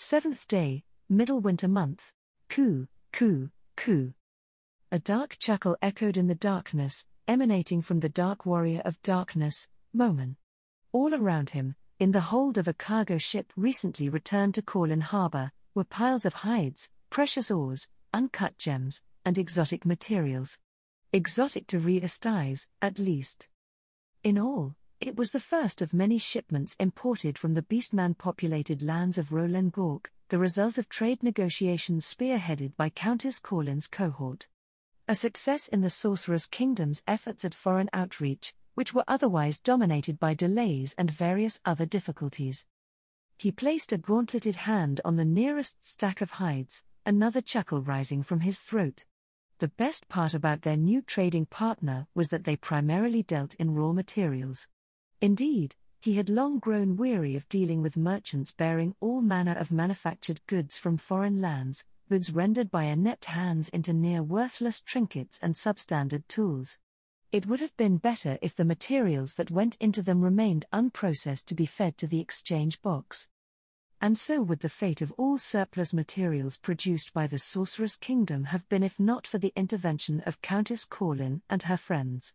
Seventh day, middle winter month. Coo, coo, coo. A dark chuckle echoed in the darkness, emanating from the dark warrior of darkness, Momen. All around him, in the hold of a cargo ship recently returned to Korlin harbor, were piles of hides, precious ores, uncut gems, and exotic materials. Exotic to Riast's eyes, at least. In all, it was the first of many shipments imported from the beastman-populated lands of Rolengork, the result of trade negotiations spearheaded by Countess Korlin's cohort. A success in the Sorcerer's Kingdom's efforts at foreign outreach, which were otherwise dominated by delays and various other difficulties. He placed a gauntleted hand on the nearest stack of hides, another chuckle rising from his throat. The best part about their new trading partner was that they primarily dealt in raw materials. Indeed, he had long grown weary of dealing with merchants bearing all manner of manufactured goods from foreign lands, goods rendered by inept hands into near-worthless trinkets and substandard tools. It would have been better if the materials that went into them remained unprocessed to be fed to the exchange box. And so would the fate of all surplus materials produced by the Sorcerer's Kingdom have been if not for the intervention of Countess Korlin and her friends.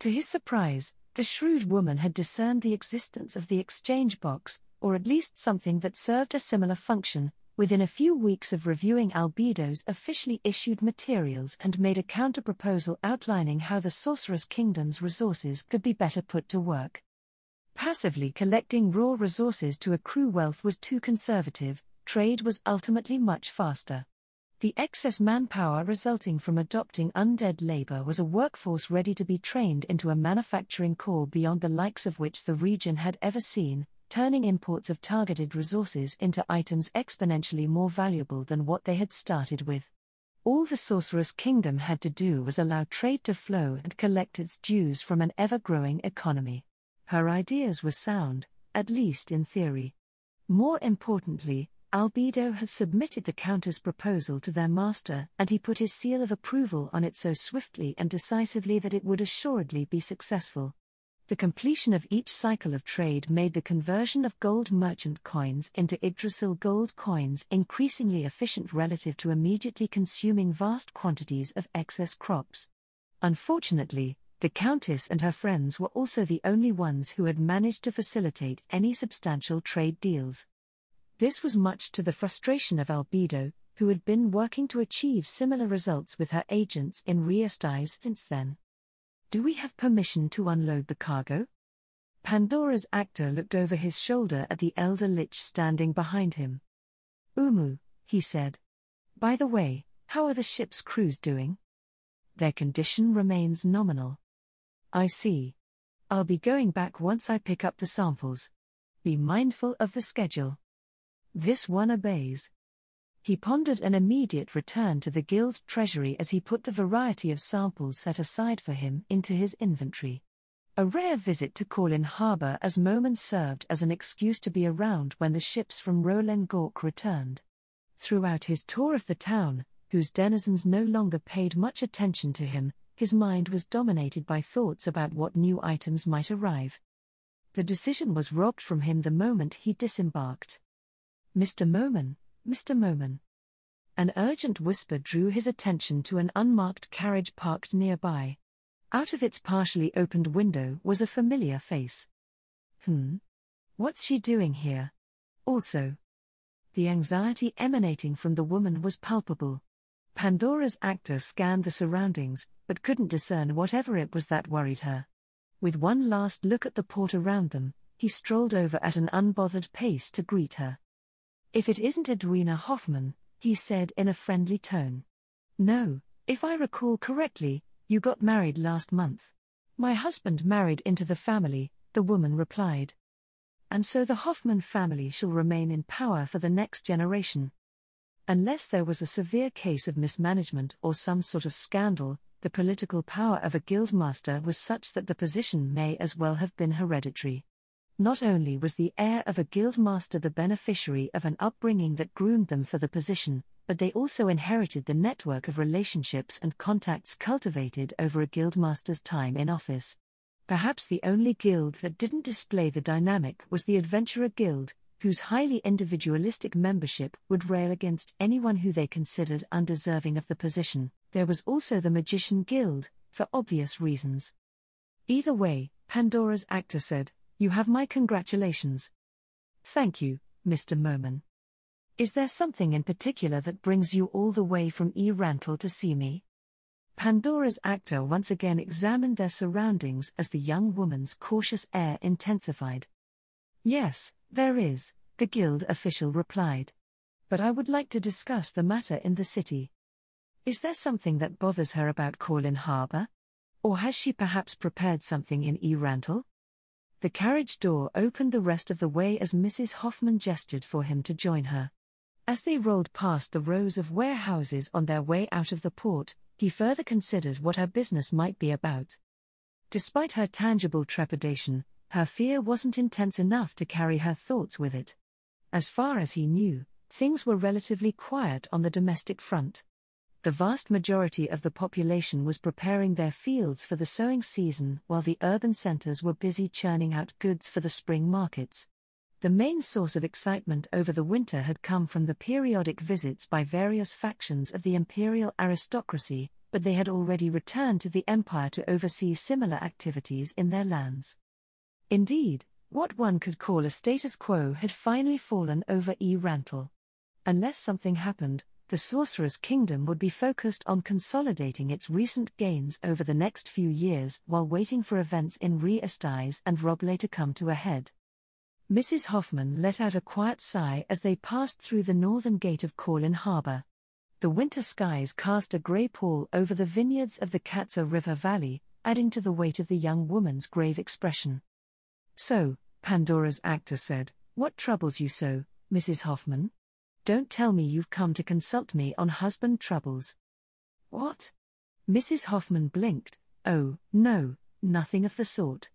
To his surprise, the shrewd woman had discerned the existence of the exchange box, or at least something that served a similar function, within a few weeks of reviewing Albedo's officially issued materials and made a counter-proposal outlining how the Sorcerer's Kingdom's resources could be better put to work. Passively collecting raw resources to accrue wealth was too conservative, trade was ultimately much faster. The excess manpower resulting from adopting undead labor was a workforce ready to be trained into a manufacturing core beyond the likes of which the region had ever seen, turning imports of targeted resources into items exponentially more valuable than what they had started with. All the Sorcerer's Kingdom had to do was allow trade to flow and collect its dues from an ever-growing economy. Her ideas were sound, at least in theory. More importantly, Albedo had submitted the Countess' proposal to their master, and he put his seal of approval on it so swiftly and decisively that it would assuredly be successful. The completion of each cycle of trade made the conversion of gold merchant coins into Yggdrasil gold coins increasingly efficient relative to immediately consuming vast quantities of excess crops. Unfortunately, the Countess and her friends were also the only ones who had managed to facilitate any substantial trade deals. This was much to the frustration of Albedo, who had been working to achieve similar results with her agents in Riast's since then. "Do we have permission to unload the cargo?" Pandora's actor looked over his shoulder at the elder lich standing behind him. "Umu," he said. "By the way, how are the ship's crews doing?" "Their condition remains nominal." "I see. I'll be going back once I pick up the samples. Be mindful of the schedule." This one obeys. He pondered an immediate return to the guild treasury as he put the variety of samples set aside for him into his inventory. A rare visit to Korlin harbor as Momen served as an excuse to be around when the ships from Rolengork returned. Throughout his tour of the town, whose denizens no longer paid much attention to him, his mind was dominated by thoughts about what new items might arrive. The decision was robbed from him the moment he disembarked. "Mr. Momen, Mr. Momen." An urgent whisper drew his attention to an unmarked carriage parked nearby. Out of its partially opened window was a familiar face. What's she doing here? Also, the anxiety emanating from the woman was palpable. Pandora's actor scanned the surroundings, but couldn't discern whatever it was that worried her. With one last look at the port around them, he strolled over at an unbothered pace to greet her. "If it isn't Edwina Hoffman," he said in a friendly tone. "No, if I recall correctly, you got married last month." "My husband married into the family," the woman replied. "And so the Hoffman family shall remain in power for the next generation. Unless there was a severe case of mismanagement or some sort of scandal, the political power of a guildmaster was such that the position may as well have been hereditary. Not only was the heir of a guildmaster the beneficiary of an upbringing that groomed them for the position, but they also inherited the network of relationships and contacts cultivated over a guildmaster's time in office. Perhaps the only guild that didn't display the dynamic was the Adventurer Guild, whose highly individualistic membership would rail against anyone who they considered undeserving of the position. There was also the Magician Guild, for obvious reasons. Either way, Pandora's actor said, "You have my congratulations." "Thank you, Mr. Moman. Is there something in particular that brings you all the way from Rantle to see me?" Pandora's actor once again examined their surroundings as the young woman's cautious air intensified. "Yes, there is," the guild official replied. "But I would like to discuss the matter in the city. Is there something that bothers her about Corlin Harbour? Or has she perhaps prepared something in Rantle?" The carriage door opened the rest of the way as Mrs. Hoffman gestured for him to join her. As they rolled past the rows of warehouses on their way out of the port, he further considered what her business might be about. Despite her tangible trepidation, her fear wasn't intense enough to carry her thoughts with it. As far as he knew, things were relatively quiet on the domestic front. The vast majority of the population was preparing their fields for the sowing season, while the urban centers were busy churning out goods for the spring markets. The main source of excitement over the winter had come from the periodic visits by various factions of the imperial aristocracy, but they had already returned to the empire to oversee similar activities in their lands. Indeed, what one could call a status quo had finally fallen over Rantle. Unless something happened, the Sorcerer's Kingdom would be focused on consolidating its recent gains over the next few years while waiting for events in Re-Estize and Roblay to come to a head. Mrs. Hoffman let out a quiet sigh as they passed through the northern gate of Corlin Harbour. The winter skies cast a grey pall over the vineyards of the Katza River Valley, adding to the weight of the young woman's grave expression. "So," Pandora's actor said, "what troubles you so, Mrs. Hoffman? Don't tell me you've come to consult me on husband troubles." "What?" Mrs. Hoffman blinked. "Oh, no, nothing of the sort.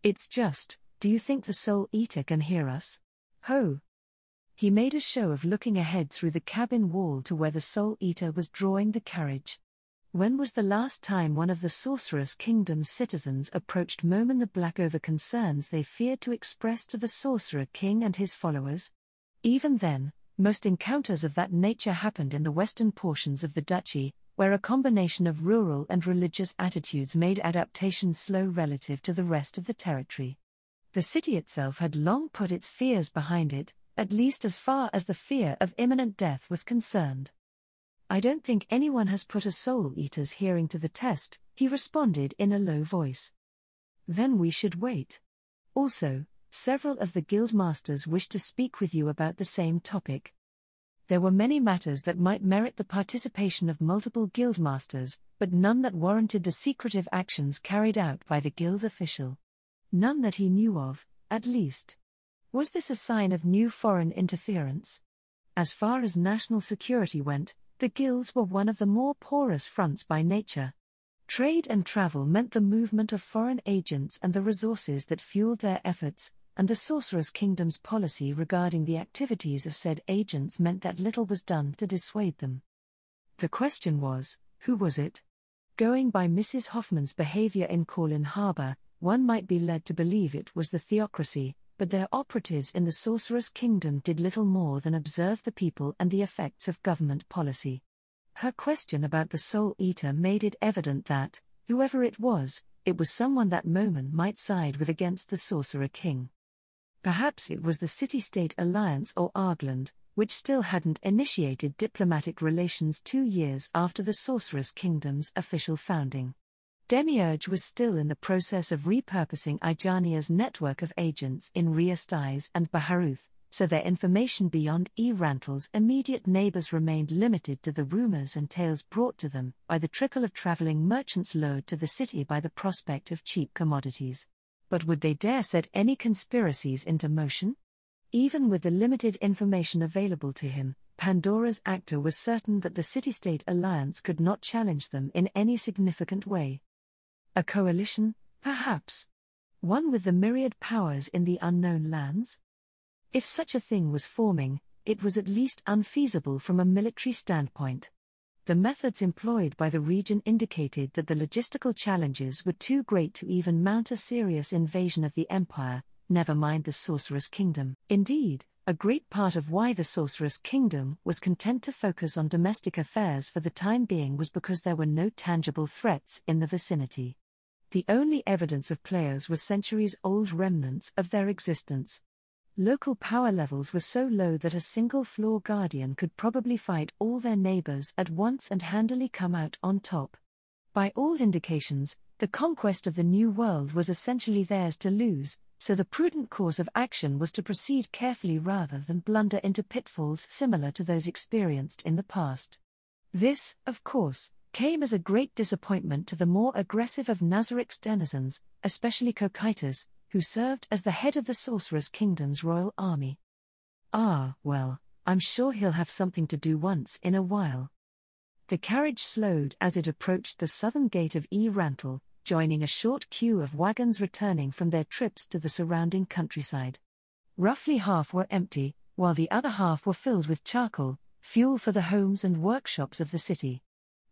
It's just, do you think the Soul Eater can hear us? Ho!" He made a show of looking ahead through the cabin wall to where the Soul Eater was drawing the carriage. When was the last time one of the Sorcerer's Kingdom's citizens approached Moman the Black over concerns they feared to express to the Sorcerer King and his followers? Even then, most encounters of that nature happened in the western portions of the duchy, where a combination of rural and religious attitudes made adaptation slow relative to the rest of the territory. The city itself had long put its fears behind it, at least as far as the fear of imminent death was concerned. "I don't think anyone has put a Soul Eater's hearing to the test," he responded in a low voice. "Then we should wait. Also, several of the guildmasters wish to speak with you about the same topic." There were many matters that might merit the participation of multiple guildmasters, but none that warranted the secretive actions carried out by the guild official. None that he knew of, at least. Was this a sign of new foreign interference? As far as national security went, the guilds were one of the more porous fronts by nature. Trade and travel meant the movement of foreign agents and the resources that fueled their efforts, and the Sorcerer's Kingdom's policy regarding the activities of said agents meant that little was done to dissuade them. The question was, who was it? Going by Mrs. Hoffman's behavior in Corlin Harbour, one might be led to believe it was the theocracy, but their operatives in the Sorcerer's Kingdom did little more than observe the people and the effects of government policy. Her question about the Soul Eater made it evident that, whoever it was someone that Moman might side with against the Sorcerer King. Perhaps it was the City-State Alliance or Argland, which still hadn't initiated diplomatic relations 2 years after the Sorcerer's Kingdom's official founding. Demiurge was still in the process of repurposing Ijania's network of agents in Re-Estize and Baharuth, so their information beyond Rantle's immediate neighbors remained limited to the rumors and tales brought to them by the trickle of traveling merchants lured to the city by the prospect of cheap commodities. But would they dare set any conspiracies into motion? Even with the limited information available to him, Pandora's actor was certain that the City-State Alliance could not challenge them in any significant way. A coalition, perhaps? One with the myriad powers in the unknown lands? If such a thing was forming, it was at least unfeasible from a military standpoint. The methods employed by the region indicated that the logistical challenges were too great to even mount a serious invasion of the Empire, never mind the Sorcerer's Kingdom. Indeed, A great part of why the Sorceress Kingdom was content to focus on domestic affairs for the time being was because there were no tangible threats in the vicinity. The only evidence of players was centuries-old remnants of their existence. Local power levels were so low that a single floor guardian could probably fight all their neighbors at once and handily come out on top. By all indications, the conquest of the New World was essentially theirs to lose, so the prudent course of action was to proceed carefully rather than blunder into pitfalls similar to those experienced in the past. This, of course, came as a great disappointment to the more aggressive of Nazaric's denizens, especially Cocytus, who served as the head of the Sorceress Kingdom's royal army. "Ah, well, I'm sure he'll have something to do once in a while." The carriage slowed as it approached the southern gate of Rantel, joining a short queue of wagons returning from their trips to the surrounding countryside. Roughly half were empty, while the other half were filled with charcoal, fuel for the homes and workshops of the city.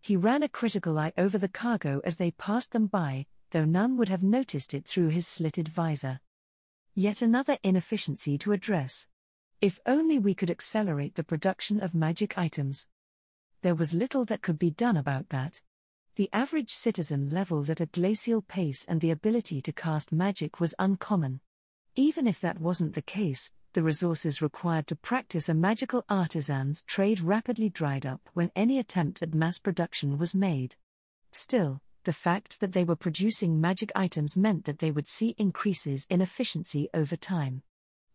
He ran a critical eye over the cargo as they passed them by, though none would have noticed it through his slitted visor. Yet another inefficiency to address. If only we could accelerate the production of magic items. There was little that could be done about that. The average citizen leveled at a glacial pace and the ability to cast magic was uncommon. Even if that wasn't the case, the resources required to practice a magical artisan's trade rapidly dried up when any attempt at mass production was made. Still, the fact that they were producing magic items meant that they would see increases in efficiency over time.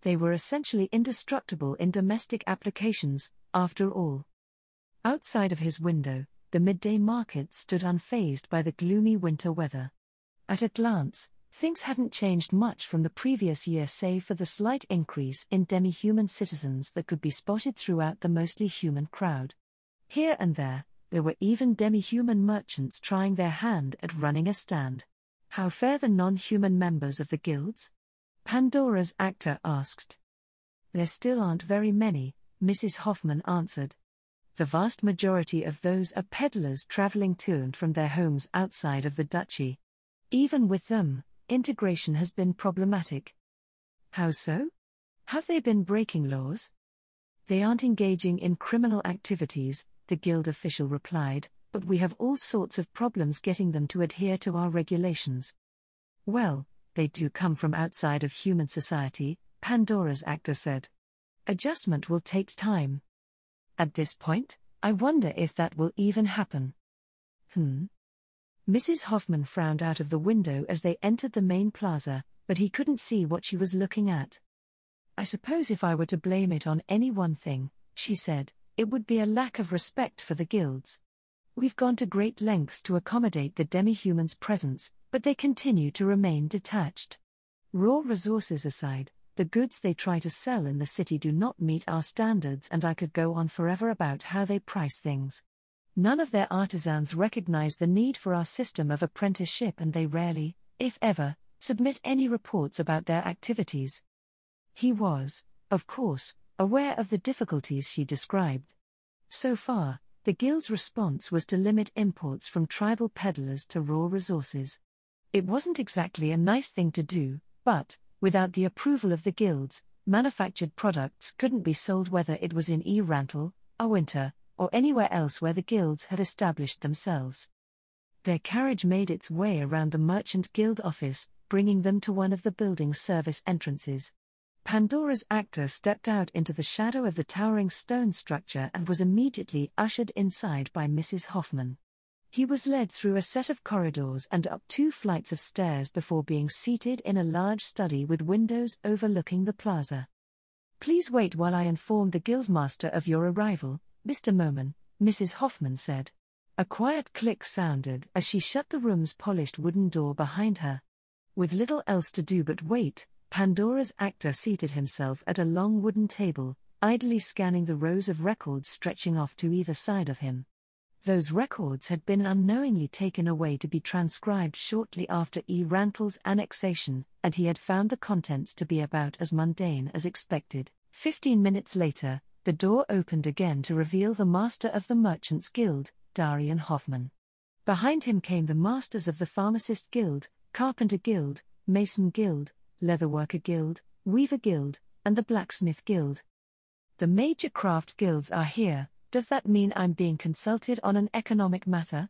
They were essentially indestructible in domestic applications, after all. Outside of his window, the midday market stood unfazed by the gloomy winter weather. At a glance, things hadn't changed much from the previous year save for the slight increase in demi-human citizens that could be spotted throughout the mostly human crowd. Here and there were even demi-human merchants trying their hand at running a stand. "How fare the non-human members of the guilds?" Pandora's actor asked. "There still aren't very many," Mrs. Hoffman answered. "The vast majority of those are peddlers traveling to and from their homes outside of the duchy. Even with them, integration has been problematic." "How so? Have they been breaking laws?" "They aren't engaging in criminal activities," the guild official replied, "but we have all sorts of problems getting them to adhere to our regulations." "Well, they do come from outside of human society," Pandora's actor said. "Adjustment will take time. At this point, I wonder if that will even happen." Mrs. Hoffman frowned out of the window as they entered the main plaza, but he couldn't see what she was looking at. "I suppose if I were to blame it on any one thing," she said, "it would be a lack of respect for the guilds. We've gone to great lengths to accommodate the demi-humans' presence, but they continue to remain detached. Raw resources aside, the goods they try to sell in the city do not meet our standards, and I could go on forever about how they price things. None of their artisans recognize the need for our system of apprenticeship, and they rarely, if ever, submit any reports about their activities." He was, of course, aware of the difficulties she described. So far, the guild's response was to limit imports from tribal peddlers to raw resources. It wasn't exactly a nice thing to do, but, without the approval of the guilds, manufactured products couldn't be sold whether it was in Rantel, Winter, or anywhere else where the guilds had established themselves. Their carriage made its way around the Merchant Guild office, bringing them to one of the building's service entrances. Pandora's actor stepped out into the shadow of the towering stone structure and was immediately ushered inside by Mrs. Hoffman. He was led through a set of corridors and up 2 flights of stairs before being seated in a large study with windows overlooking the plaza. "Please wait while I inform the guildmaster of your arrival, Mr. Moman," Mrs. Hoffman said. A quiet click sounded as she shut the room's polished wooden door behind her. With little else to do but wait, Pandora's actor seated himself at a long wooden table, idly scanning the rows of records stretching off to either side of him. Those records had been unknowingly taken away to be transcribed shortly after Rantel's annexation, and he had found the contents to be about as mundane as expected. 15 minutes later, the door opened again to reveal the master of the Merchants Guild, Darian Hoffman. Behind him came the masters of the Pharmacist Guild, Carpenter Guild, Mason Guild, Leatherworker Guild, Weaver Guild, and the Blacksmith Guild. The major craft guilds are here. Does that mean I'm being consulted on an economic matter?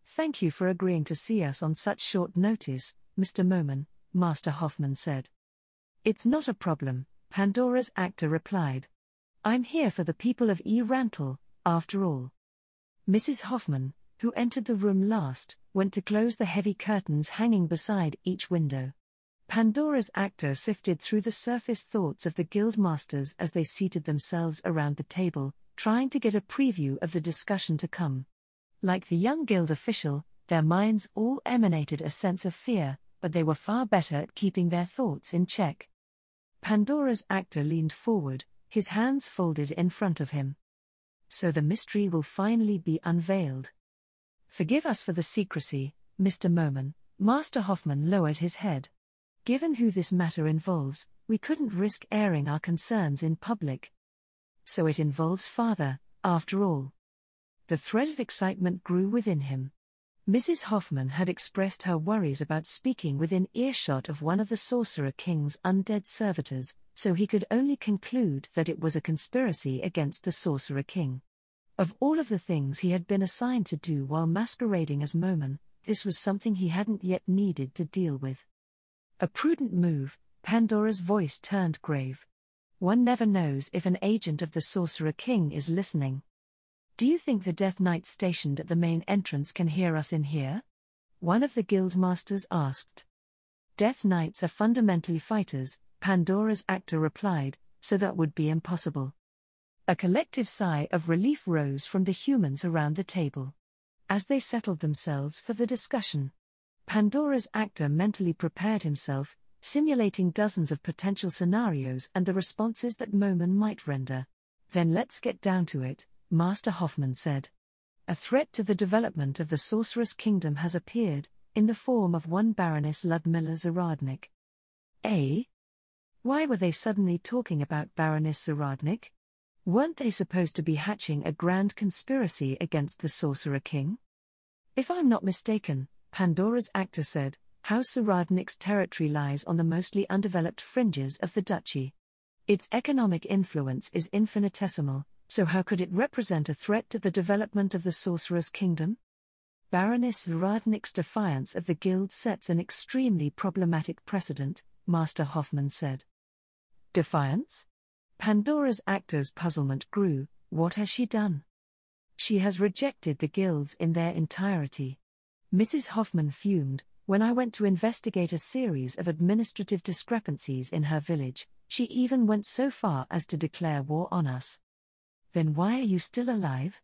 Thank you for agreeing to see us on such short notice, Mr. Moman, Master Hoffman said. It's not a problem, Pandora's actor replied. I'm here for the people of Rantel, after all. Mrs. Hoffman, who entered the room last, went to close the heavy curtains hanging beside each window. Pandora's actor sifted through the surface thoughts of the guild masters as they seated themselves around the table, trying to get a preview of the discussion to come. Like the young guild official, their minds all emanated a sense of fear, but they were far better at keeping their thoughts in check. Pandora's actor leaned forward, his hands folded in front of him. So the mystery will finally be unveiled. Forgive us for the secrecy, Mr. Moman. Master Hoffman lowered his head. Given who this matter involves, we couldn't risk airing our concerns in public. So it involves Father, after all. The thread of excitement grew within him. Mrs. Hoffman had expressed her worries about speaking within earshot of one of the Sorcerer King's undead servitors, so he could only conclude that it was a conspiracy against the Sorcerer King. Of all of the things he had been assigned to do while masquerading as Moman, this was something he hadn't yet needed to deal with. A prudent move, Pandora's voice turned grave. One never knows if an agent of the Sorcerer King is listening. Do you think the Death Knights stationed at the main entrance can hear us in here? One of the guild masters asked. Death Knights are fundamentally fighters, Pandora's actor replied, so that would be impossible. A collective sigh of relief rose from the humans around the table. As they settled themselves for the discussion, Pandora's actor mentally prepared himself, simulating dozens of potential scenarios and the responses that Moman might render. Then let's get down to it, Master Hoffman said. A threat to the development of the Sorceress Kingdom has appeared, in the form of one Baroness Ludmilla Zaradnik. Eh? Why were they suddenly talking about Baroness Zaradnik? Weren't they supposed to be hatching a grand conspiracy against the Sorcerer King? If I'm not mistaken, Pandora's actor said, House Zaradnik's territory lies on the mostly undeveloped fringes of the duchy. Its economic influence is infinitesimal, so how could it represent a threat to the development of the Sorcerer's Kingdom? Baroness Zaradnik's defiance of the guild sets an extremely problematic precedent, Master Hoffman said. Defiance? Pandora's actor's puzzlement grew. What has she done? She has rejected the guilds in their entirety. Mrs. Hoffman fumed. When I went to investigate a series of administrative discrepancies in her village, she even went so far as to declare war on us. Then why are you still alive?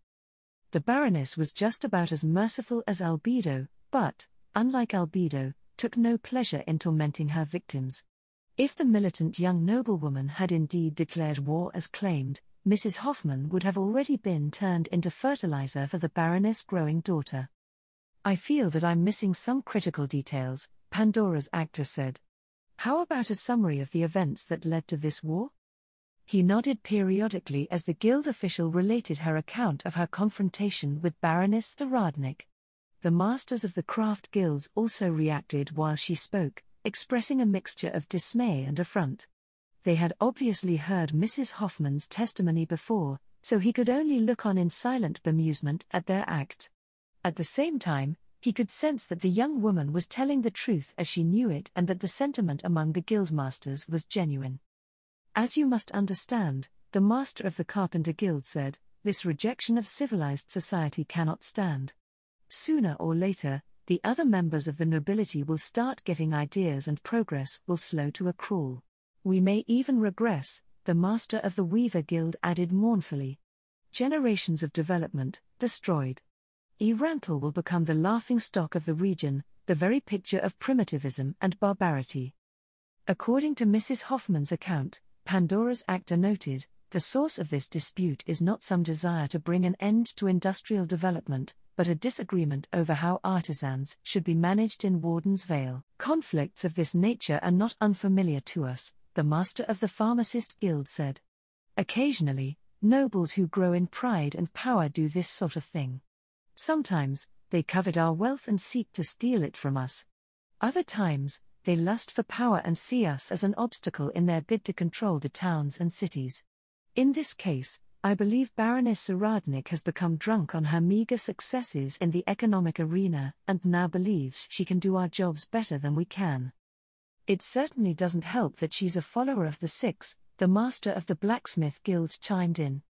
The Baroness was just about as merciful as Albedo, but, unlike Albedo, took no pleasure in tormenting her victims. If the militant young noblewoman had indeed declared war as claimed, Mrs. Hoffman would have already been turned into fertilizer for the Baroness' growing daughter. I feel that I'm missing some critical details, Pandora's actor said. How about a summary of the events that led to this war? He nodded periodically as the guild official related her account of her confrontation with Baroness Zaradnik. The masters of the craft guilds also reacted while she spoke, expressing a mixture of dismay and affront. They had obviously heard Mrs. Hoffman's testimony before, so he could only look on in silent bemusement at their act. At the same time, he could sense that the young woman was telling the truth as she knew it and that the sentiment among the guildmasters was genuine. As you must understand, the master of the Carpenter Guild said, this rejection of civilized society cannot stand. Sooner or later, the other members of the nobility will start getting ideas and progress will slow to a crawl. We may even regress, the master of the Weaver Guild added mournfully. Generations of development, destroyed. Rantel will become the laughingstock of the region, the very picture of primitivism and barbarity. According to Mrs. Hoffman's account, Pandora's actor noted, the source of this dispute is not some desire to bring an end to industrial development, but a disagreement over how artisans should be managed in Warden's Vale. Conflicts of this nature are not unfamiliar to us, the master of the Pharmacist Guild said. Occasionally, nobles who grow in pride and power do this sort of thing. Sometimes, they covet our wealth and seek to steal it from us. Other times, They lust for power and see us as an obstacle in their bid to control the towns and cities. In this case, I believe Baroness Zaradnik has become drunk on her meager successes in the economic arena and now believes she can do our jobs better than we can. It certainly doesn't help that she's a follower of the Six, the master of the Blacksmith Guild chimed in.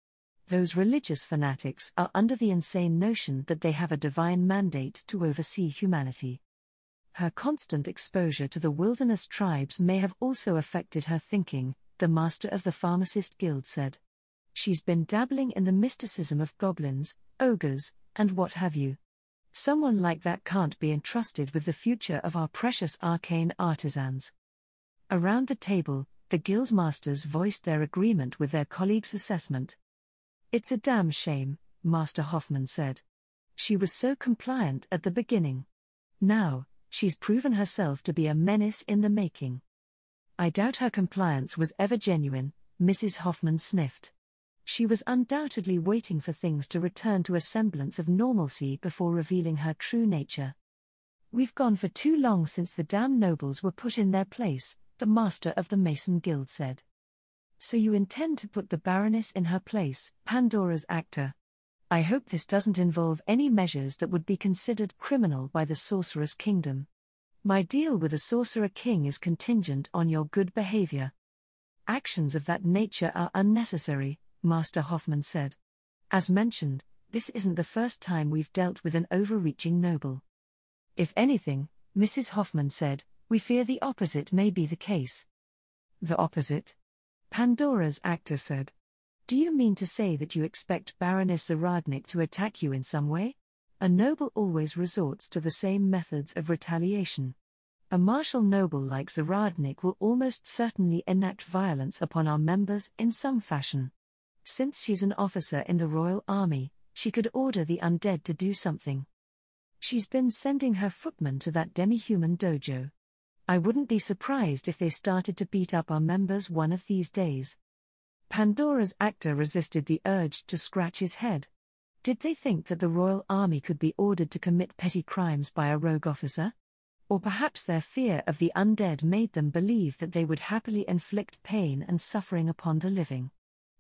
Those religious fanatics are under the insane notion that they have a divine mandate to oversee humanity. Her constant exposure to the wilderness tribes may have also affected her thinking, the master of the Pharmacist Guild said. She's been dabbling in the mysticism of goblins, ogres, and what have you. Someone like that can't be entrusted with the future of our precious arcane artisans. Around the table, the guild masters voiced their agreement with their colleagues' assessment. It's a damn shame, Master Hoffman said. She was so compliant at the beginning. Now, she's proven herself to be a menace in the making. I doubt her compliance was ever genuine, Mrs. Hoffman sniffed. She was undoubtedly waiting for things to return to a semblance of normalcy before revealing her true nature. We've gone for too long since the damn nobles were put in their place, the master of the Mason Guild said. So you intend to put the Baroness in her place, Pandora's actor. I hope this doesn't involve any measures that would be considered criminal by the Sorceress Kingdom. My deal with the Sorcerer King is contingent on your good behavior. Actions of that nature are unnecessary, Master Hoffman said. As mentioned, this isn't the first time we've dealt with an overreaching noble. If anything, Mrs. Hoffman said, we fear the opposite may be the case. The opposite? Pandora's actor said. Do you mean to say that you expect Baroness Zaradnik to attack you in some way? A noble always resorts to the same methods of retaliation. A martial noble like Zaradnik will almost certainly enact violence upon our members in some fashion. Since she's an officer in the Royal Army, she could order the undead to do something. She's been sending her footmen to that demi-human dojo. I wouldn't be surprised if they started to beat up our members one of these days. Pandora's actor resisted the urge to scratch his head. Did they think that the Royal Army could be ordered to commit petty crimes by a rogue officer? Or perhaps their fear of the undead made them believe that they would happily inflict pain and suffering upon the living.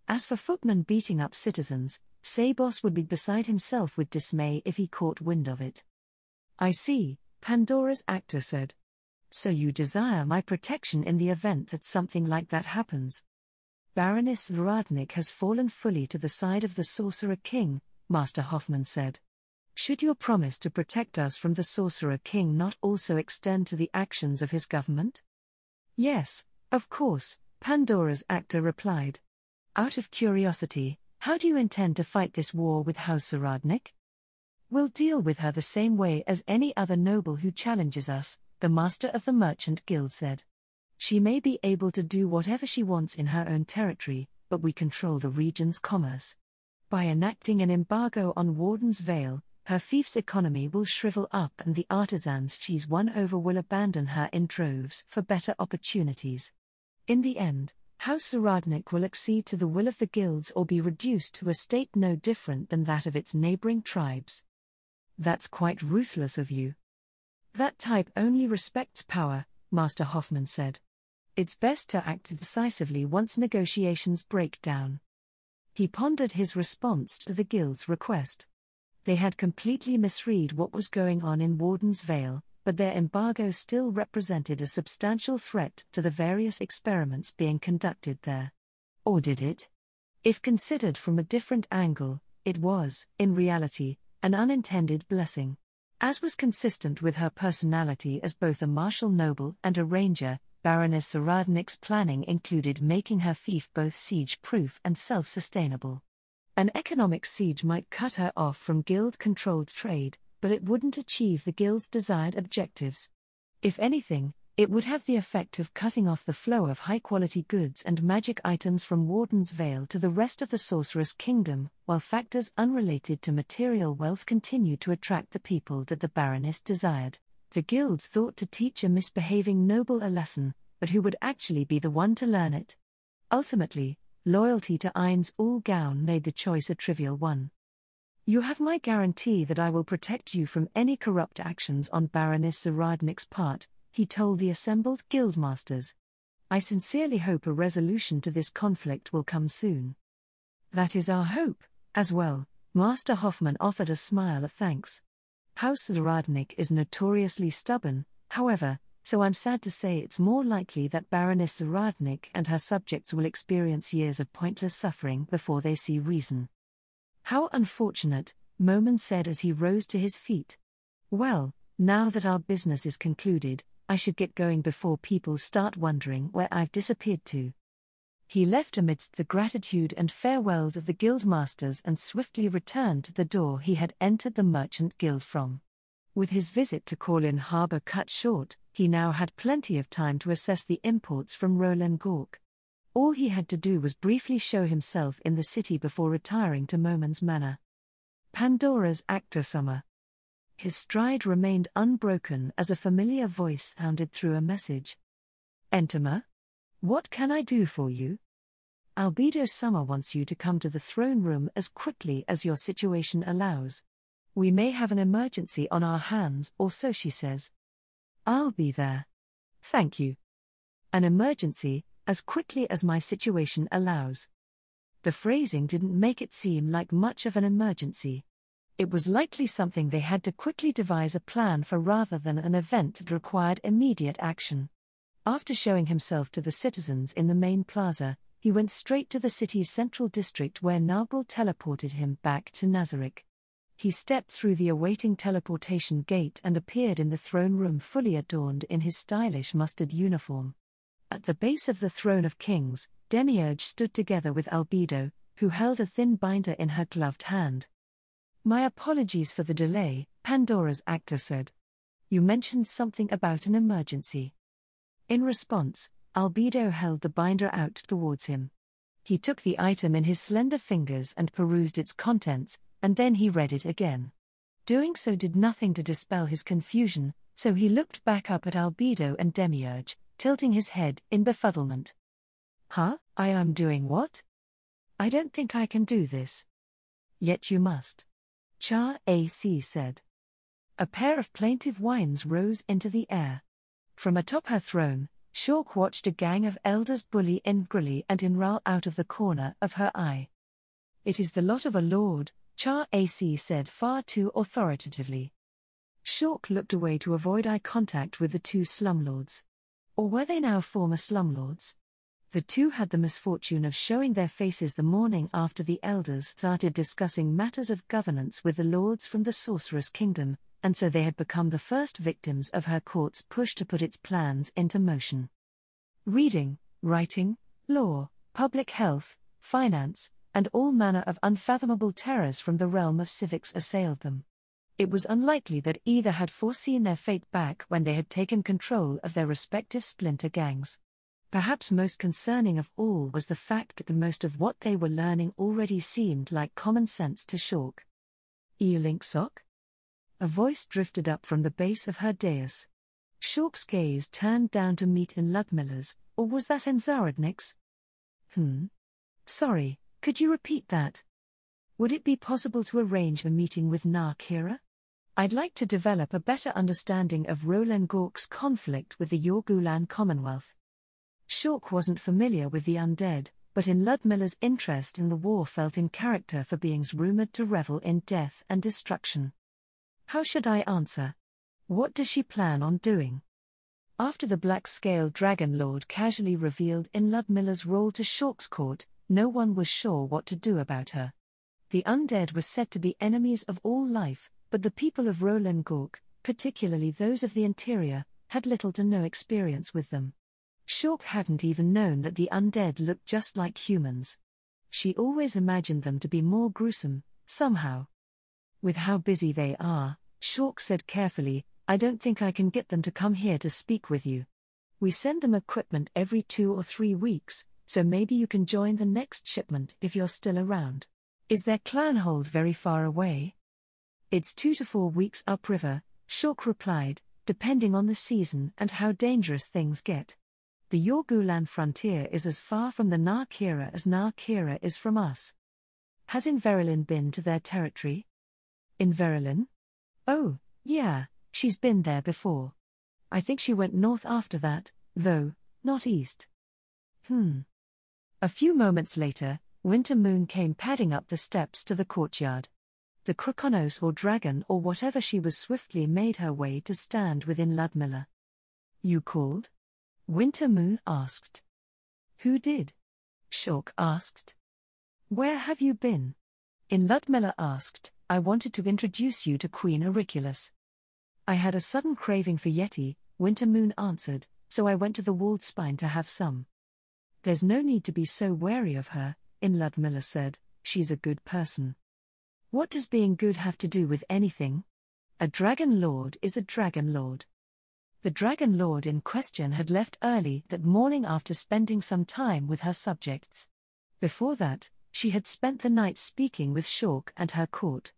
As for footmen beating up citizens, Sabos would be beside himself with dismay if he caught wind of it. I see, Pandora's actor said. So you desire my protection in the event that something like that happens. Baroness Zaradnik has fallen fully to the side of the Sorcerer King, Master Hoffman said. Should your promise to protect us from the Sorcerer King not also extend to the actions of his government? Yes, of course, Pandora's actor replied. Out of curiosity, how do you intend to fight this war with House Zaradnik? We'll deal with her the same way as any other noble who challenges us, the master of the Merchant Guild said. She may be able to do whatever she wants in her own territory, but we control the region's commerce. By enacting an embargo on Warden's Vale, her fief's economy will shrivel up and the artisans she's won over will abandon her in droves for better opportunities. In the end, House Zaradnik will accede to the will of the guilds or be reduced to a state no different than that of its neighboring tribes. That's quite ruthless of you. That type only respects power, Master Hoffman said. It's best to act decisively once negotiations break down. He pondered his response to the guild's request. They had completely misread what was going on in Warden's Vale, but their embargo still represented a substantial threat to the various experiments being conducted there. Or did it? If considered from a different angle, it was, in reality, an unintended blessing. As was consistent with her personality as both a martial noble and a ranger, Baroness Zaradnik's planning included making her fief both siege-proof and self-sustainable. An economic siege might cut her off from guild-controlled trade, but it wouldn't achieve the guild's desired objectives. If anything, it would have the effect of cutting off the flow of high-quality goods and magic items from Warden's Vale to the rest of the Sorceress Kingdom, while factors unrelated to material wealth continued to attract the people that the Baroness desired. The guilds thought to teach a misbehaving noble a lesson, but who would actually be the one to learn it? Ultimately, loyalty to Ain's Ul Gown made the choice a trivial one. You have my guarantee that I will protect you from any corrupt actions on Baroness Zaradnik's part, he told the assembled guildmasters. I sincerely hope a resolution to this conflict will come soon. That is our hope, as well. Master Hoffman offered a smile of thanks. House Zaradnik is notoriously stubborn, however, so I'm sad to say it's more likely that Baroness Zaradnik and her subjects will experience years of pointless suffering before they see reason. How unfortunate, Moman said as he rose to his feet. Well, now that our business is concluded, I should get going before people start wondering where I've disappeared to. He left amidst the gratitude and farewells of the guildmasters and swiftly returned to the door he had entered the merchant guild from. With his visit to Korlin Harbour cut short, he now had plenty of time to assess the imports from Roland Gork. All he had to do was briefly show himself in the city before retiring to Moman's Manor. Pandora's actor summer. His stride remained unbroken as a familiar voice sounded through a message. Entema? What can I do for you? Albedo Summer wants you to come to the throne room as quickly as your situation allows. We may have an emergency on our hands, or so she says. I'll be there. Thank you. An emergency, as quickly as my situation allows. The phrasing didn't make it seem like much of an emergency. It was likely something they had to quickly devise a plan for rather than an event that required immediate action. After showing himself to the citizens in the main plaza, he went straight to the city's central district where Nabril teleported him back to Nazarick. He stepped through the awaiting teleportation gate and appeared in the throne room fully adorned in his stylish mustard uniform. At the base of the throne of kings, Demiurge stood together with Albedo, who held a thin binder in her gloved hand. My apologies for the delay, Pandora's actor said. You mentioned something about an emergency. In response, Albedo held the binder out towards him. He took the item in his slender fingers and perused its contents, and then he read it again. Doing so did nothing to dispel his confusion, so he looked back up at Albedo and Demiurge, tilting his head in befuddlement. Huh? I am doing what? I don't think I can do this. Yet you must. Char AC said. A pair of plaintive whines rose into the air. From atop her throne, Shork watched a gang of elders bully Ngrilly and Inral out of the corner of her eye. It is the lot of a lord, Char AC said far too authoritatively. Shork looked away to avoid eye contact with the two slumlords. Or were they now former slumlords? The two had the misfortune of showing their faces the morning after the elders started discussing matters of governance with the lords from the Sorceress Kingdom, and so they had become the first victims of her court's push to put its plans into motion. Reading, writing, law, public health, finance, and all manner of unfathomable terrors from the realm of civics assailed them. It was unlikely that either had foreseen their fate back when they had taken control of their respective splinter gangs. Perhaps most concerning of all was the fact that the most of what they were learning already seemed like common sense to Shork. E-Link Sock? A voice drifted up from the base of her dais. Shork's gaze turned down to meet in Ludmilla's, or was that in Zaradnik's? Sorry, could you repeat that? Would it be possible to arrange a meeting with Narkira? I'd like to develop a better understanding of Roland Gork's conflict with the Yorgulan Commonwealth. Shork wasn't familiar with the undead, but in Ludmilla's interest in the war felt in character for beings rumored to revel in death and destruction. How should I answer? What does she plan on doing? After the black-scale Dragon Lord casually revealed in Ludmilla's role to Shork's court, no one was sure what to do about her. The undead were said to be enemies of all life, but the people of Roland Gork, particularly those of the interior, had little to no experience with them. Shork hadn't even known that the undead looked just like humans. She always imagined them to be more gruesome, somehow. With how busy they are, Shork said carefully, I don't think I can get them to come here to speak with you. We send them equipment every 2 or 3 weeks, so maybe you can join the next shipment if you're still around. Is their clanhold very far away? It's 2 to 4 weeks upriver, Shork replied, depending on the season and how dangerous things get. The Yorgulan frontier is as far from the Narkira as Narkira is from us. Has Inverilyn been to their territory? Inverilyn? Oh, yeah, she's been there before. I think she went north after that, though, not east. A few moments later, Winter Moon came padding up the steps to the courtyard. The Krokonos or dragon or whatever she was swiftly made her way to stand within Ludmilla. You called? Winter Moon asked. Who did? Shork asked. Where have you been? In Ludmilla asked. I wanted to introduce you to Queen Auriculus. I had a sudden craving for Yeti, Winter Moon answered, so I went to the walled spine to have some. There's no need to be so wary of her, in Ludmilla said, she's a good person. What does being good have to do with anything? A dragon lord is a dragon lord. The dragon lord in question had left early that morning after spending some time with her subjects. Before that, she had spent the night speaking with Shork and her court.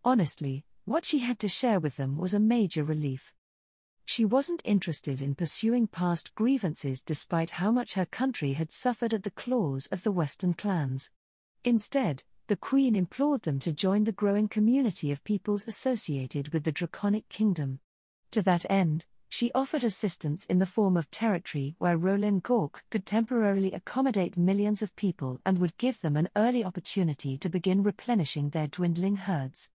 Honestly, what she had to share with them was a major relief. She wasn't interested in pursuing past grievances despite how much her country had suffered at the claws of the Western clans. Instead, the Queen implored them to join the growing community of peoples associated with the Draconic Kingdom. To that end, she offered assistance in the form of territory where Roland Gork could temporarily accommodate millions of people and would give them an early opportunity to begin replenishing their dwindling herds.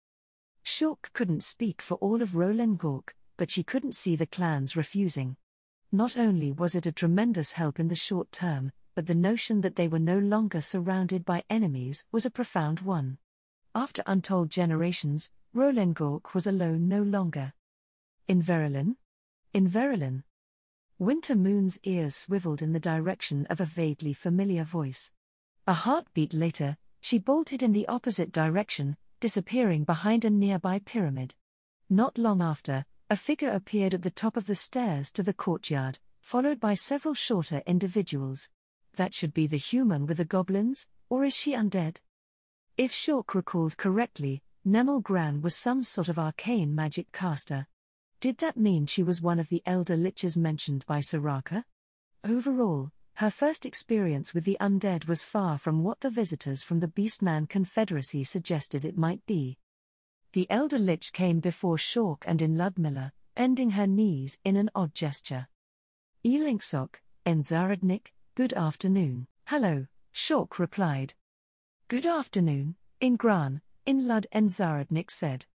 Shork couldn't speak for all of Roland Gork, but she couldn't see the clans refusing. Not only was it a tremendous help in the short term, but the notion that they were no longer surrounded by enemies was a profound one. After untold generations, Roland Gork was alone no longer. In Verilyn? In Verilyn. Winter Moon's ears swiveled in the direction of a vaguely familiar voice. A heartbeat later, she bolted in the opposite direction, disappearing behind a nearby pyramid. Not long after, a figure appeared at the top of the stairs to the courtyard, followed by several shorter individuals. That should be the human with the goblins, or is she undead? If Shork recalled correctly, Nemel Gran was some sort of arcane magic caster. Did that mean she was one of the elder liches mentioned by Soraka? Overall, her first experience with the undead was far from what the visitors from the Beastman Confederacy suggested it might be. The elder lich came before Shork and in Ludmilla, bending her knees in an odd gesture. Elinksok, Enzaradnik, good afternoon. Hello, Shork replied. Good afternoon, Ingran, Inlud Enzaradnik said.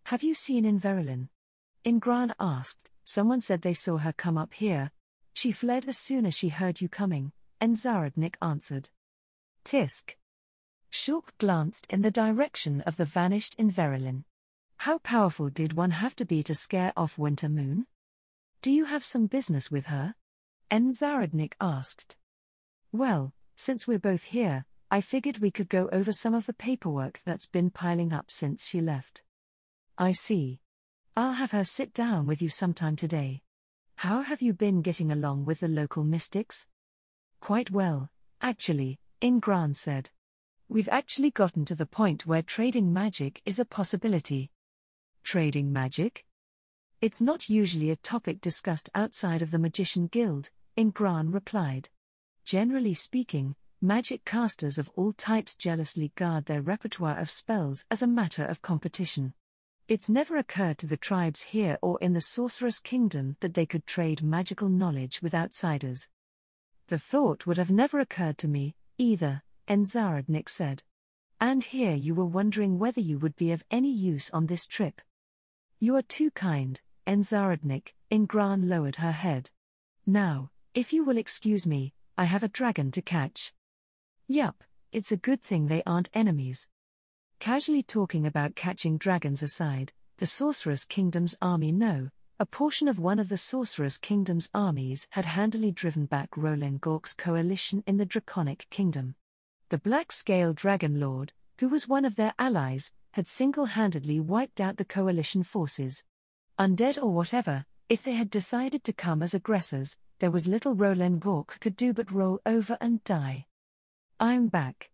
Have you seen in Verilyn? Ingran asked. Someone said they saw her come up here. She fled as soon as she heard you coming, Enzaradnik answered. Tisk. Shork glanced in the direction of the vanished in Verilyn. How powerful did one have to be to scare off Winter Moon? Do you have some business with her? Enzaradnik asked. Well, since we're both here, I figured we could go over some of the paperwork that's been piling up since she left. I see. I'll have her sit down with you sometime today. How have you been getting along with the local mystics? Quite well, actually, Ingran said. We've actually gotten to the point where trading magic is a possibility. Trading magic? It's not usually a topic discussed outside of the Magician Guild, Ingran replied. Generally speaking, magic casters of all types jealously guard their repertoire of spells as a matter of competition. It's never occurred to the tribes here or in the Sorcerous Kingdom that they could trade magical knowledge with outsiders. The thought would have never occurred to me, either, Enzaradnik said. And here you were wondering whether you would be of any use on this trip. You are too kind, Enzaradnik, Ingran lowered her head. Now, if you will excuse me, I have a dragon to catch. Yup, it's a good thing they aren't enemies. Casually talking about catching dragons aside, the Sorcerous Kingdom's army a portion of one of the Sorcerous Kingdom's armies had handily driven back Roland Gork's coalition in the Draconic Kingdom. The Black-Scale Dragon Lord, who was one of their allies, had single-handedly wiped out the coalition forces. Undead or whatever, if they had decided to come as aggressors, there was little Roland Gork could do but roll over and die. I'm back.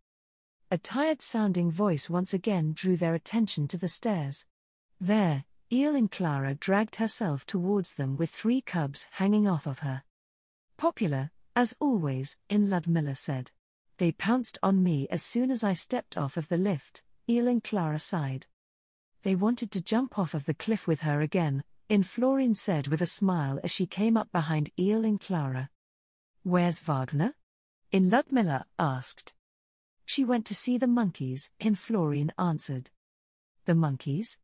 A tired-sounding voice once again drew their attention to the stairs. There, Clara dragged herself towards them with 3 cubs hanging off of her. Popular, as always, in Ludmilla said. They pounced on me as soon as I stepped off of the lift, Clara sighed. They wanted to jump off of the cliff with her again, Florine said with a smile as she came up behind Eel and Clara. Where's Wagner? Ludmilla asked. She went to see the monkeys, Florine answered. The monkeys?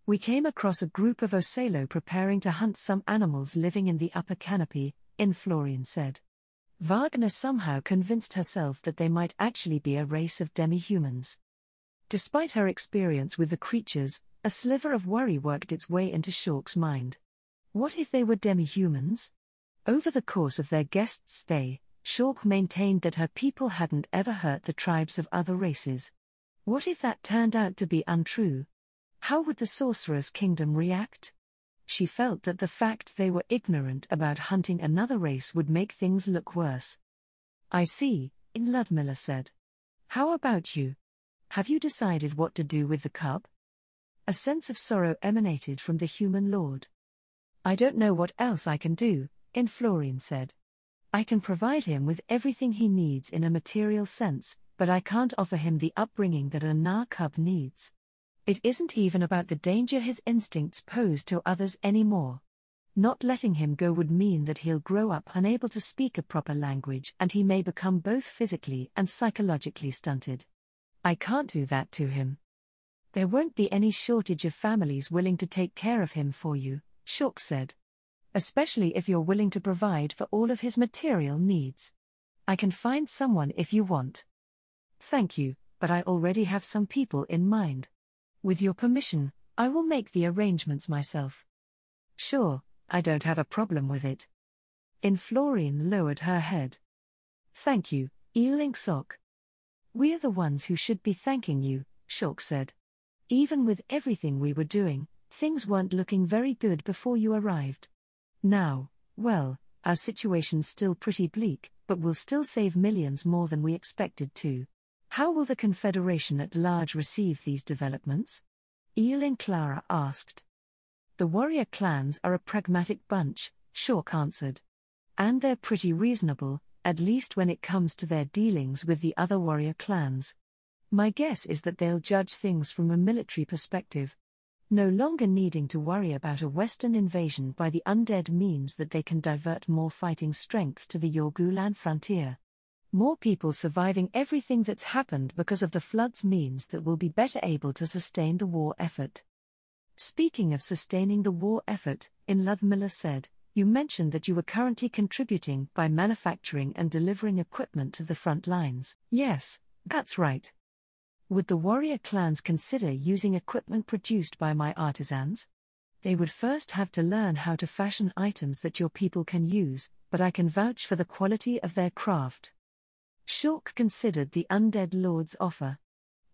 We came across a group of Ocello preparing to hunt some animals living in the upper canopy, Florine said. Wagner somehow convinced herself that they might actually be a race of demi-humans. Despite her experience with the creatures, a sliver of worry worked its way into Shawk's mind. What if they were demi-humans? Over the course of their guest's stay, Shawk maintained that her people hadn't ever hurt the tribes of other races. What if that turned out to be untrue? How would the Sorcerer's Kingdom react? She felt that the fact they were ignorant about hunting another race would make things look worse. I see, Ludmilla said. How about you? Have you decided what to do with the cub? A sense of sorrow emanated from the human lord. I don't know what else I can do, Florine said. I can provide him with everything he needs in a material sense, but I can't offer him the upbringing that a Nar cub needs. It isn't even about the danger his instincts pose to others anymore. Not letting him go would mean that he'll grow up unable to speak a proper language and he may become both physically and psychologically stunted. I can't do that to him. There won't be any shortage of families willing to take care of him for you, Shawk said. Especially if you're willing to provide for all of his material needs. I can find someone if you want. Thank you, but I already have some people in mind. With your permission, I will make the arrangements myself. Sure, I don't have a problem with it. Florine lowered her head. Thank you, Sok. We're the ones who should be thanking you, Shawk said. Even with everything we were doing, things weren't looking very good before you arrived. Now, well, our situation's still pretty bleak, but we'll still save millions more than we expected to. How will the Confederation at large receive these developments? Clara asked. The warrior clans are a pragmatic bunch, Shawk answered. And they're pretty reasonable, at least when it comes to their dealings with the other warrior clans. My guess is that they'll judge things from a military perspective. No longer needing to worry about a Western invasion by the undead means that they can divert more fighting strength to the Yorgulan frontier. More people surviving everything that's happened because of the floods means that we'll be better able to sustain the war effort. Speaking of sustaining the war effort, Ludmilla said, you mentioned that you were currently contributing by manufacturing and delivering equipment to the front lines. Yes, that's right. Would the warrior clans consider using equipment produced by my artisans? They would first have to learn how to fashion items that your people can use, but I can vouch for the quality of their craft. Shawk considered the undead lord's offer.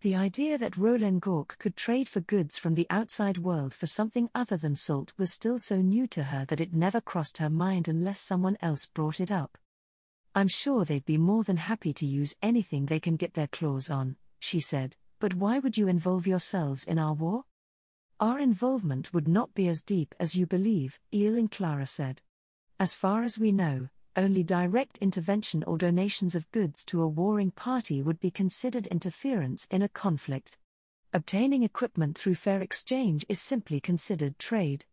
The idea that Roland Gork could trade for goods from the outside world for something other than salt was still so new to her that it never crossed her mind unless someone else brought it up. I'm sure they'd be more than happy to use anything they can get their claws on, she said, but why would you involve yourselves in our war? Our involvement would not be as deep as you believe, Clara said. As far as we know, only direct intervention or donations of goods to a warring party would be considered interference in a conflict. Obtaining equipment through fair exchange is simply considered trade.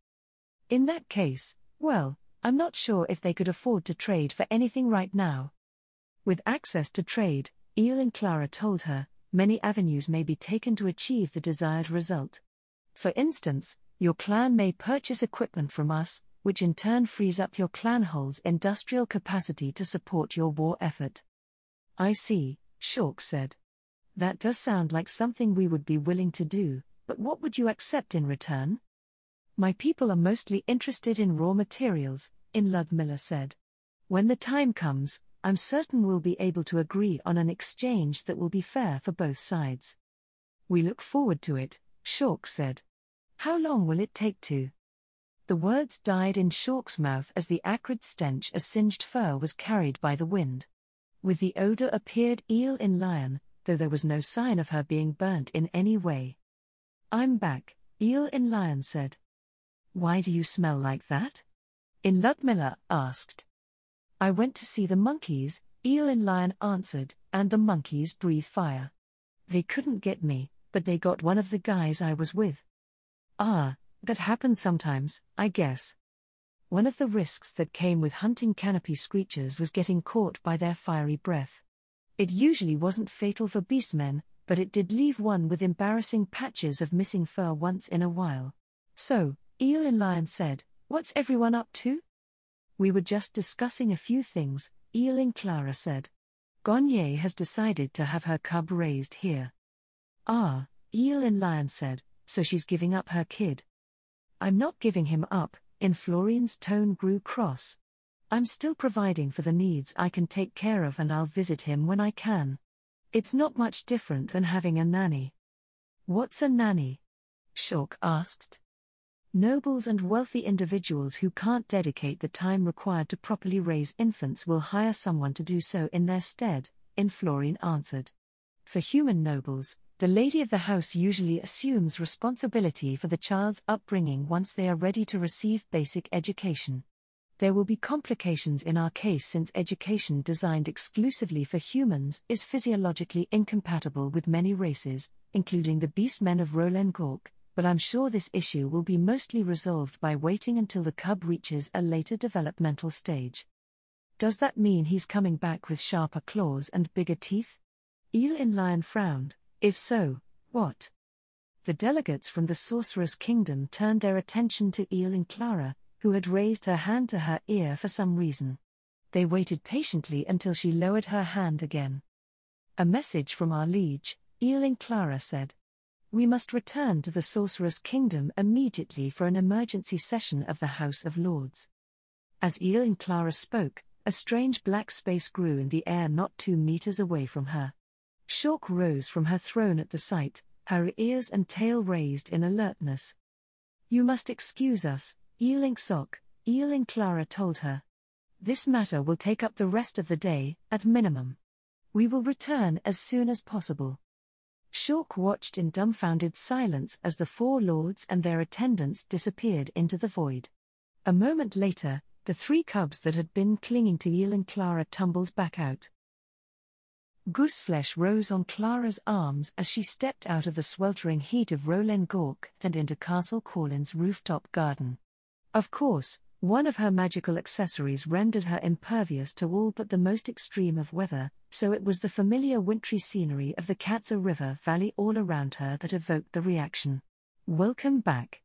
In that case, well, I'm not sure if they could afford to trade for anything right now. With access to trade, Clara told her, many avenues may be taken to achieve the desired result. For instance, your clan may purchase equipment from us, which in turn frees up your clan holds industrial capacity to support your war effort. I see, Shawk said. That does sound like something we would be willing to do, but what would you accept in return? My people are mostly interested in raw materials, Ludmilla said. When the time comes, I'm certain we'll be able to agree on an exchange that will be fair for both sides. We look forward to it, Shawk said. How long will it take to? The words died in Shawk's mouth as the acrid stench of singed fur was carried by the wind. With the odor appeared Lion, though there was no sign of her being burnt in any way. I'm back, Lion said. Why do you smell like that? Ludmilla asked. I went to see the monkeys, Lion answered, and the monkeys breathe fire. They couldn't get me, but they got one of the guys I was with. Ah, That happens sometimes, I guess. One of the risks that came with hunting canopy screechers was getting caught by their fiery breath. It usually wasn't fatal for beastmen, but it did leave one with embarrassing patches of missing fur once in a while. So, Eel in Lion said, "What's everyone up to?" "We were just discussing a few things," Eel in Clara said. "Gonye has decided to have her cub raised here." "Ah," Eel in Lion said, "so she's giving up her kid." "I'm not giving him up," in Florine's tone grew cross. "I'm still providing for the needs I can take care of, and I'll visit him when I can. It's not much different than having a nanny." "What's a nanny?" Shawk asked. "Nobles and wealthy individuals who can't dedicate the time required to properly raise infants will hire someone to do so in their stead," in Florine answered. "For human nobles, the lady of the house usually assumes responsibility for the child's upbringing once they are ready to receive basic education. There will be complications in our case since education designed exclusively for humans is physiologically incompatible with many races, including the beastmen of Rolengork, but I'm sure this issue will be mostly resolved by waiting until the cub reaches a later developmental stage." "Does that mean he's coming back with sharper claws and bigger teeth?" Eel in Lion frowned. "If so, what?" The delegates from the Sorceress Kingdom turned their attention to Eel in Clara, who had raised her hand to her ear for some reason. They waited patiently until she lowered her hand again. "A message from our liege," Eel in Clara said. "We must return to the Sorceress Kingdom immediately for an emergency session of the House of Lords." As Eel in Clara spoke, a strange black space grew in the air not 2 meters away from her. Shawk rose from her throne at the sight, her ears and tail raised in alertness. "You must excuse us, Eel in Sok," Eel in Clara told her. "This matter will take up the rest of the day, at minimum. We will return as soon as possible." Shawk watched in dumbfounded silence as the 4 lords and their attendants disappeared into the void. A moment later, the 3 cubs that had been clinging to Eel in Clara tumbled back out. Gooseflesh rose on Clara's arms as she stepped out of the sweltering heat of Rolengork and into Castle Corlin's rooftop garden. Of course, one of her magical accessories rendered her impervious to all but the most extreme of weather, so it was the familiar wintry scenery of the Katza River Valley all around her that evoked the reaction. "Welcome back."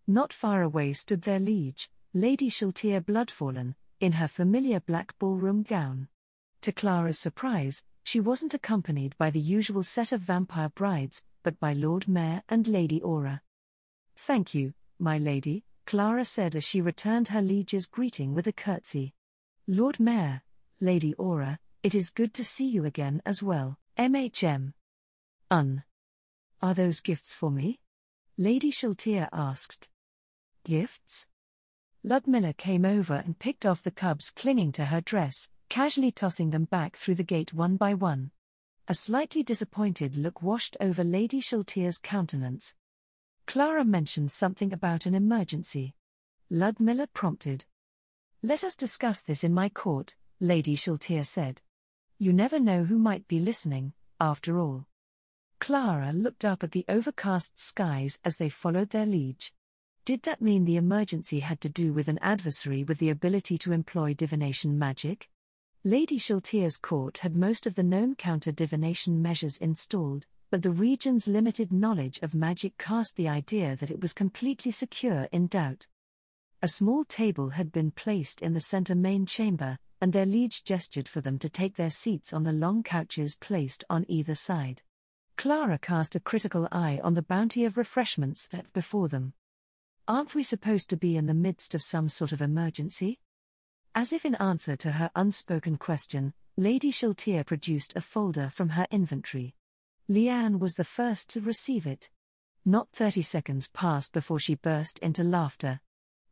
Not far away stood their liege, Lady Shaltir Bloodfallen, in her familiar black ballroom gown. To Clara's surprise, she wasn't accompanied by the usual set of vampire brides, but by Lord Mayor and Lady Aura. "Thank you, my lady," Clara said as she returned her liege's greeting with a curtsy. "Lord Mayor, Lady Aura, it is good to see you again as well, MHM. Are those gifts for me?" Lady Shaltir asked. "Gifts?" Ludmilla came over and picked off the cubs clinging to her dress, casually tossing them back through the gate one by one. A slightly disappointed look washed over Lady Shaltir's countenance. "Clara mentioned something about an emergency," Ludmilla prompted. "Let us discuss this in my court," Lady Shaltir said. "You never know who might be listening, after all." Clara looked up at the overcast skies as they followed their liege. Did that mean the emergency had to do with an adversary with the ability to employ divination magic? Lady Shaltir's court had most of the known counter-divination measures installed, but the region's limited knowledge of magic cast the idea that it was completely secure in doubt. A small table had been placed in the center main chamber, and their liege gestured for them to take their seats on the long couches placed on either side. Clara cast a critical eye on the bounty of refreshments set before them. "Aren't we supposed to be in the midst of some sort of emergency?" As if in answer to her unspoken question, Lady Shaltir produced a folder from her inventory. Leanne was the first to receive it. Not 30 seconds passed before she burst into laughter.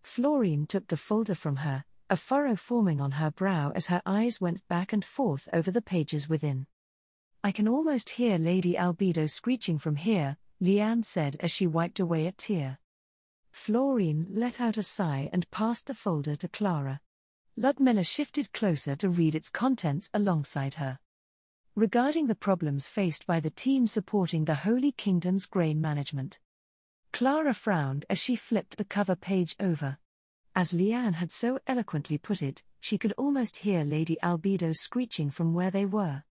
Florine took the folder from her, a furrow forming on her brow as her eyes went back and forth over the pages within. "I can almost hear Lady Albedo screeching from here," Leanne said as she wiped away a tear. Florine let out a sigh and passed the folder to Clara. Ludmilla shifted closer to read its contents alongside her. Regarding the problems faced by the team supporting the Holy Kingdom's grain management. Clara frowned as she flipped the cover page over. As Leanne had so eloquently put it, she could almost hear Lady Albedo screeching from where they were.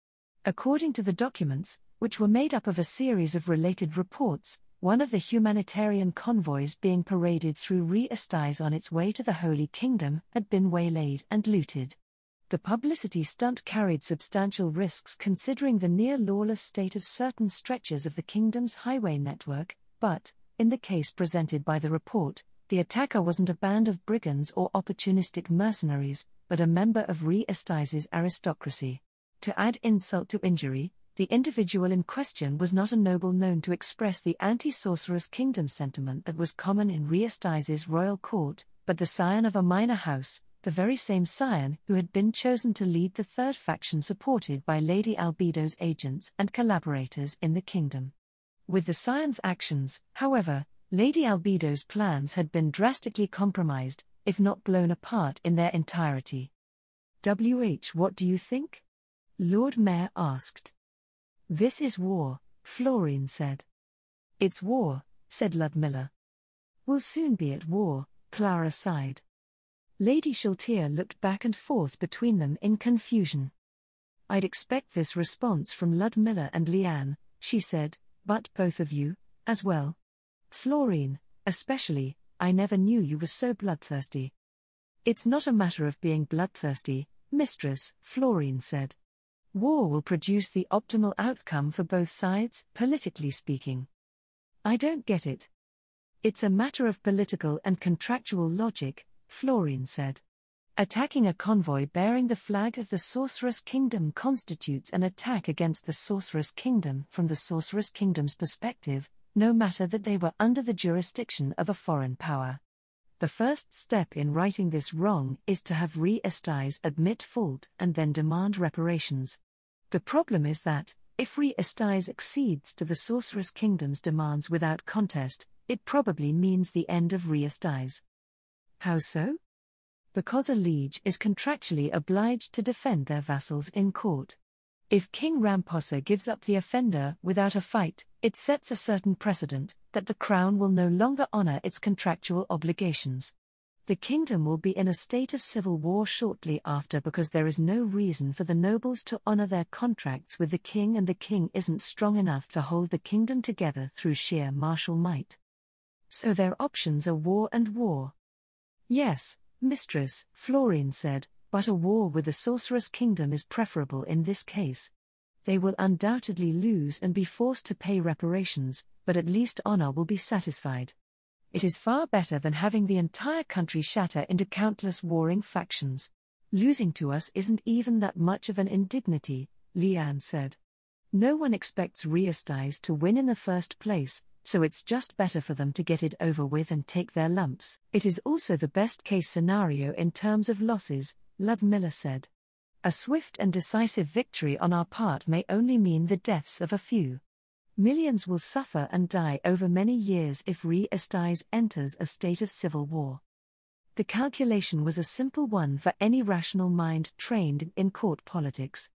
According to the documents, which were made up of a series of related reports, one of the humanitarian convoys being paraded through Re-Estize on its way to the Holy Kingdom had been waylaid and looted. The publicity stunt carried substantial risks considering the near-lawless state of certain stretches of the kingdom's highway network, but, in the case presented by the report, the attacker wasn't a band of brigands or opportunistic mercenaries, but a member of Re-Estize's aristocracy. To add insult to injury, the individual in question was not a noble known to express the anti-sorceress kingdom sentiment that was common in Re-Estize's royal court, but the scion of a minor house, the very same scion who had been chosen to lead the third faction supported by Lady Albedo's agents and collaborators in the kingdom. With the scion's actions, however, Lady Albedo's plans had been drastically compromised, if not blown apart in their entirety. What do you think? Lord Mayor asked. This is war, Florine said. It's war, said Ludmilla. We'll soon be at war, Clara sighed. Lady Shaltier looked back and forth between them in confusion. I'd expect this response from Ludmilla and Leanne, she said, but both of you, as well. Florine, especially, I never knew you were so bloodthirsty. It's not a matter of being bloodthirsty, mistress, Florine said. War will produce the optimal outcome for both sides, politically speaking. I don't get it. It's a matter of political and contractual logic, Florine said. Attacking a convoy bearing the flag of the Sorceress Kingdom constitutes an attack against the Sorceress Kingdom from the Sorceress Kingdom's perspective, no matter that they were under the jurisdiction of a foreign power. The first step in righting this wrong is to have Re-Estize admit fault and then demand reparations. The problem is that, if Re-Estize accedes to the Sorceress Kingdom's demands without contest, it probably means the end of Re-Estize. How so? Because a liege is contractually obliged to defend their vassals in court. If King Ramposa gives up the offender without a fight, it sets a certain precedent that the crown will no longer honor its contractual obligations. The kingdom will be in a state of civil war shortly after because there is no reason for the nobles to honor their contracts with the king, and the king isn't strong enough to hold the kingdom together through sheer martial might. So their options are war and war. Yes, mistress, Florine said, but a war with the Sorceress Kingdom is preferable in this case. They will undoubtedly lose and be forced to pay reparations, but at least honor will be satisfied. It is far better than having the entire country shatter into countless warring factions. Losing to us isn't even that much of an indignity, Leanne said. No one expects Re-Estize to win in the first place, so it's just better for them to get it over with and take their lumps. It is also the best-case scenario in terms of losses, Ludmilla said. A swift and decisive victory on our part may only mean the deaths of a few. Millions will suffer and die over many years if Re-Estize enters a state of civil war. The calculation was a simple one for any rational mind trained in court politics.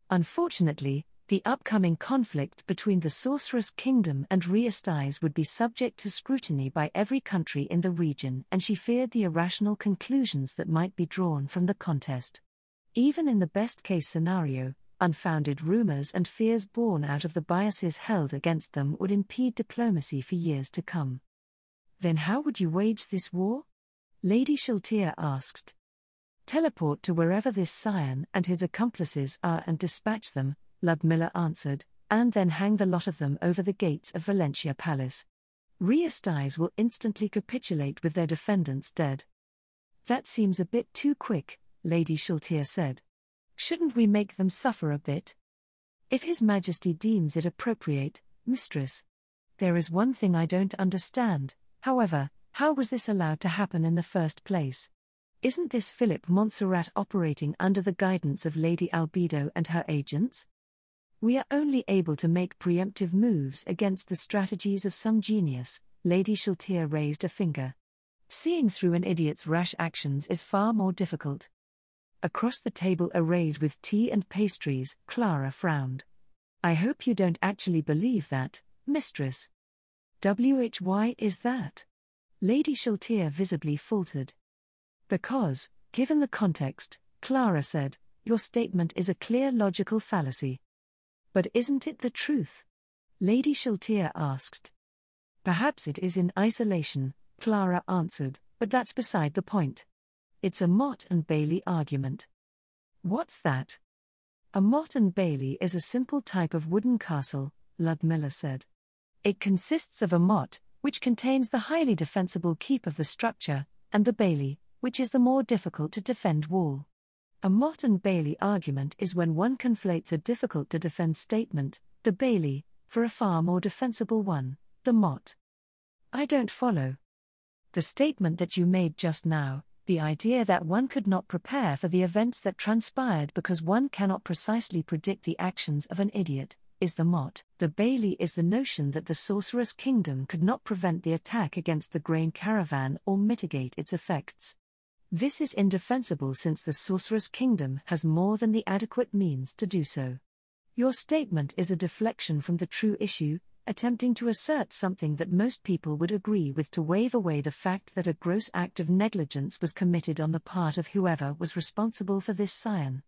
Unfortunately, the upcoming conflict between the Sorceress Kingdom and Re-Estize would be subject to scrutiny by every country in the region, and she feared the irrational conclusions that might be drawn from the contest. Even in the best-case scenario, unfounded rumors and fears born out of the biases held against them would impede diplomacy for years to come. Then how would you wage this war? Lady Shaltier asked. Teleport to wherever this scion and his accomplices are and dispatch them, Ludmilla answered, and then hang the lot of them over the gates of Valentia Palace. Re-Estize will instantly capitulate with their defendants dead. That seems a bit too quick, Lady Shaltier said. Shouldn't we make them suffer a bit? If His Majesty deems it appropriate, mistress. There is one thing I don't understand, however, how was this allowed to happen in the first place? Isn't this Philip Montserrat operating under the guidance of Lady Albedo and her agents? We are only able to make preemptive moves against the strategies of some genius. Lady Shaltier raised a finger. Seeing through an idiot's rash actions is far more difficult. Across the table arrayed with tea and pastries, Clara frowned. I hope you don't actually believe that, mistress. Why is that? Lady Shaltir visibly faltered. Because, given the context, Clara said, your statement is a clear logical fallacy. But isn't it the truth? Lady Shaltir asked. Perhaps it is in isolation, Clara answered, but that's beside the point. It's a Mott and Bailey argument. What's that? A Mott and Bailey is a simple type of wooden castle, Ludmilla said. It consists of a motte, which contains the highly defensible keep of the structure, and the bailey, which is the more difficult to defend wall. A Mott and Bailey argument is when one conflates a difficult to defend statement, the bailey, for a far more defensible one, the motte. I don't follow. The statement that you made just now, the idea that one could not prepare for the events that transpired because one cannot precisely predict the actions of an idiot, is the motte. The bailey is the notion that the sorceress kingdom could not prevent the attack against the grain caravan or mitigate its effects. This is indefensible since the sorceress kingdom has more than the adequate means to do so. Your statement is a deflection from the true issue, attempting to assert something that most people would agree with to wave away the fact that a gross act of negligence was committed on the part of whoever was responsible for this scion.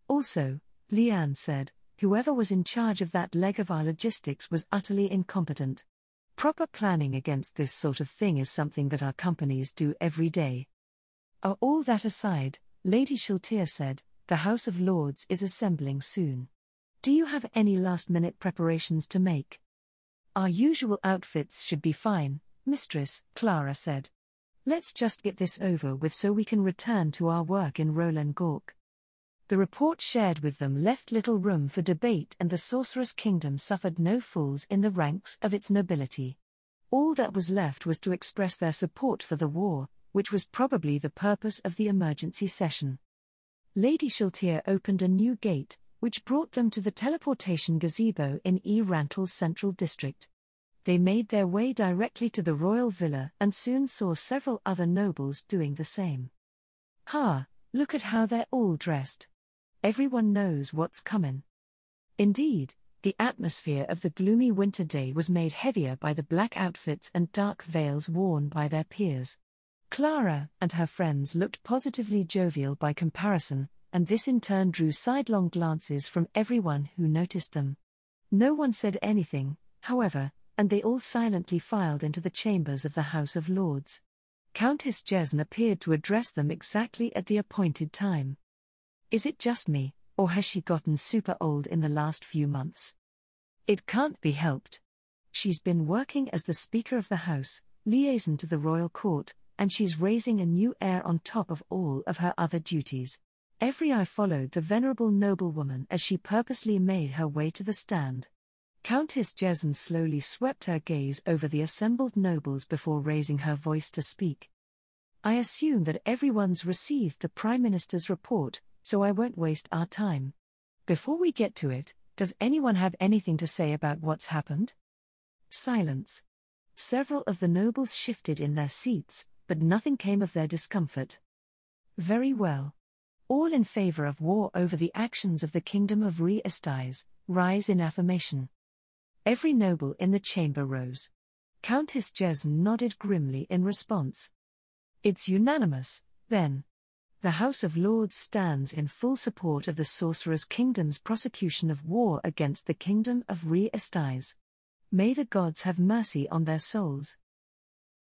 Also, Leanne said, whoever was in charge of that leg of our logistics was utterly incompetent. Proper planning against this sort of thing is something that our companies do every day. All that aside, Lady Shaltir said, the House of Lords is assembling soon. Do you have any last-minute preparations to make? Our usual outfits should be fine, Mistress, Clara said. Let's just get this over with so we can return to our work in Roland Gork. The report shared with them left little room for debate, and the Sorceress Kingdom suffered no falls in the ranks of its nobility. All that was left was to express their support for the war, which was probably the purpose of the emergency session. Lady Shaltir opened a new gate, which brought them to the teleportation gazebo in E. Rantall's central district. They made their way directly to the royal villa and soon saw several other nobles doing the same. Look at how they're all dressed. Everyone knows what's coming. Indeed, the atmosphere of the gloomy winter day was made heavier by the black outfits and dark veils worn by their peers. Clara and her friends looked positively jovial by comparison, and this in turn drew sidelong glances from everyone who noticed them. No one said anything, however, and they all silently filed into the chambers of the House of Lords. Countess Jesn appeared to address them exactly at the appointed time. Is it just me, or has she gotten super old in the last few months? It can't be helped. She's been working as the Speaker of the House, liaison to the royal court, and she's raising a new heir on top of all of her other duties. Every eye followed the venerable noblewoman as she purposely made her way to the stand. Countess Jesn slowly swept her gaze over the assembled nobles before raising her voice to speak. I assume that everyone's received the Prime Minister's report, so I won't waste our time. Before we get to it, does anyone have anything to say about what's happened? Silence. Several of the nobles shifted in their seats, but nothing came of their discomfort. Very well. All in favor of war over the actions of the Kingdom of Re-Estais, rise in affirmation. Every noble in the chamber rose. Countess Jesn nodded grimly in response. It's unanimous, then. The House of Lords stands in full support of the Sorceress Kingdom's prosecution of war against the Kingdom of Re-Estais. May the gods have mercy on their souls.